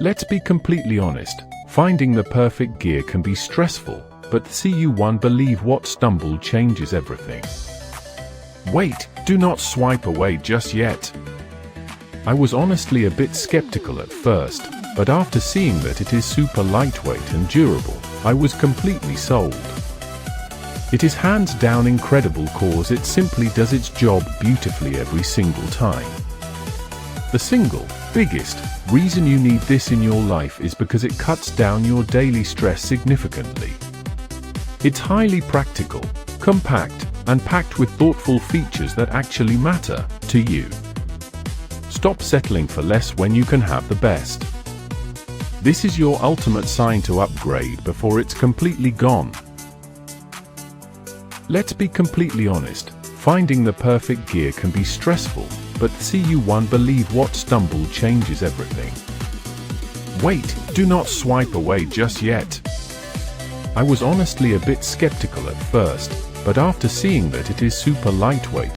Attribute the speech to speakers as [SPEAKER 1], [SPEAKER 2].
[SPEAKER 1] Let's be completely honest, finding the perfect gear can be stressful, but see you won't believe what stumble changes everything. Wait, do not swipe away just yet. I was honestly a bit skeptical at first, but after seeing that it is super lightweight and durable, I was completely sold. It is hands down incredible cause it simply does its job beautifully every single time. The single biggest reason you need this in your life is because it cuts down your daily stress significantly. It's highly practical, compact, and packed with thoughtful features that actually matter to you. Stop settling for less when you can have the best. This is your ultimate sign to upgrade before it's completely gone. Let's be completely honest, finding the perfect gear can be stressful, but see you won't believe what stumble changes everything. Wait, do not swipe away just yet. I was honestly a bit skeptical at first, but after seeing that it is super lightweight